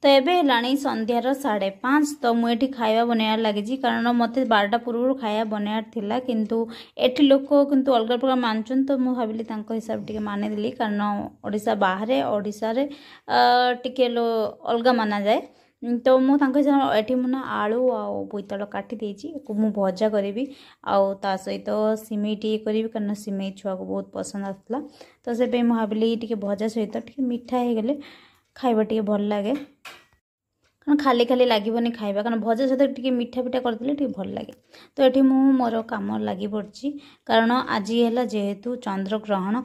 तो एबे हेलाणी संध्यार 5:30 तो मुझे खाଇବା बनाइबार लगी कारण मत 12टा पूर्व खाଇବା बनाइबार थिला किंतु एठी लोक किंतु अलग प्रकार मानछन तो मु भाबिली तांको हिसाब टिके मानिदेली कारण ओडिशा बाहर ओडिशा रे टिके अलग माना जाए तो मु तांको हिसाब एठी मुना आलू आ बोईताड़ काटी देछि मु भजा करी आउ ता सहित सिमेई टी करी कारण सिमेई छुआ को बहुत पसंद आसला तो से पे मु भाबिली टिके भजा सहित टिके मिठा हे गेले खाइबा टिके भल लागे कारण खाली खाली लगभग खाइबा कारण भजा सहित टिके मिठा पिठा करदेले टिके भल लागे तो ये मोर काम लगी पड़ी कारण आज है जेहेतु चंद्र ग्रहण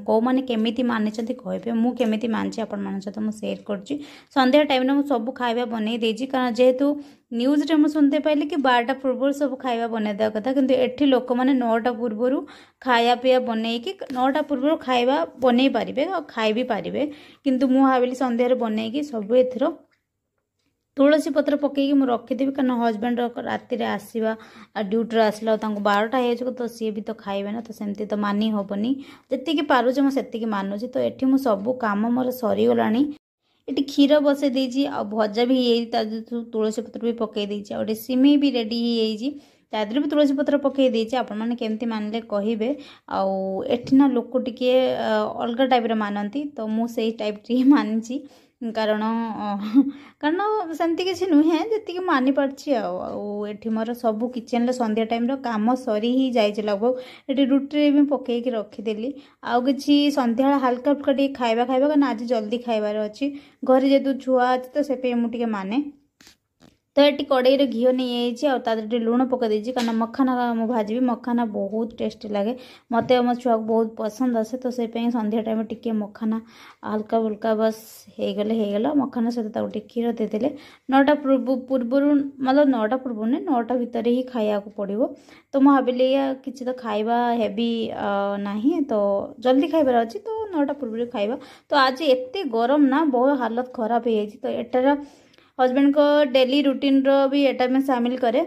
कौ मैंने केमी मानी कहे मुझे मानची आपण सहित मुझे सेयर कर संध्या टाइम में सब खाଇବା बनई देजी कारण जेहेतु न्यूज रे मुझे सुनते पाइली कि 12टा पूर्व सब खाଇବା बनई देवा कथा किंतु एठी लोक मैंने 9टा पूर्व खाया पीया बनई कि 9टा पूर्व खाଇବା बनई पारिबे और खाई भी पारिबे किंतु मु भाविली संध्यारे बनई कि सब एथरो तुलसी पत्र पकईकि मुझे रखीदेवी कारण हजबैंड राति आसवा ड्यूटी आसला 12टा हो तो सी भी तो खाइबे ना तो सेमती तो मानी हेनी जी पारुचे मुझे मानुची तो ये मुझे सब कम मोर सरीगला ये क्षीर बसई देजी आ भजा भी तुलसी पत्र भी पकई देछि आ सिमेई भी रेडी हो भी तुलसी पत्र पकई देछि आपण माने केमती मानले कहिबे आउ एठिना लोक टिके अलग टाइप मानती तो मु सेई टाइप टी मानिछि कारण कारण सेमती किसी नुहे जी मानी पार्ची आठी मोर सब किचन संध्या टाइम काम सरी ही जाए लगभग ये रुटी भी पकईकि रखीदेली आउ कि संध्या हल्का फुल्का टे खाଇବା कारण आज जल्दी खाइबार अच्छी घर जेहेतु छुआ अच्छी तो से मुझे माने तो ये कड़ई रे घी नहीं जाइए लुण पकई कारण मखाना मुझे भाजी मखाना बहुत टेस्टी लगे मत मो छुआ को बहुत पसंद आसे तो से संध्या टाइम टिके मखाना हल्का फुल्का बस हो मखाना सहित क्षीर देदेले 9टा पूर्व मतलब 9टा पूर्व नहीं 9टा भितर ही खाया पड़ो तो मुझे भाविली किसी तो खाଇବା हेवी ना तो जल्दी खाइबार अच्छी तो 9टा पूर्व खाइबा तो आज एत गरम ना बहुत हालत खराब हो तो एटार हजबैंड को डेली रूटीन रो भी एटा में शामिल करे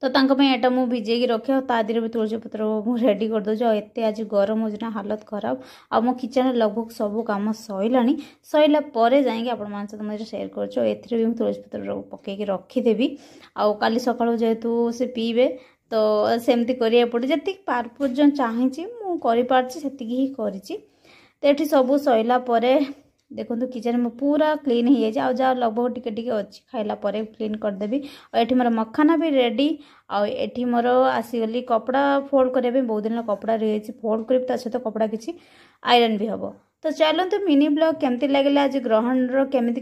तो एटा मु भिजे रखे तादे भी तुलसी पत्र मुझे रेडी कर दूँ एत आज गरम हो हालत खराब आ मो किचन लगभग सब कम सैला पर जाइए आपण सहित मुझे सेयर कर भी तुलसी पत्र पकईकि रखीदेवी आउ काली सकाळु जेहेतु से पीबे तो सेमती करिया पड़े जी पार्पज चाहिए मुझे ही करी तो ये सब सैला परे देखो किचन में पूरा क्लीन हो जाए जहाँ लगभग टिके अच्छी खाइला परे क्लीन करदेवी और ये मोर मखाना भी रेडी आठी मोर आसीगली कपड़ा फोल्ड करने बहुत दिन कपड़ा रही फोल्ड कर सहित कपड़ा किसी आयरन भी हम तो चलते मिनी ब्लॉग केमती लगे आज ग्रहण केमी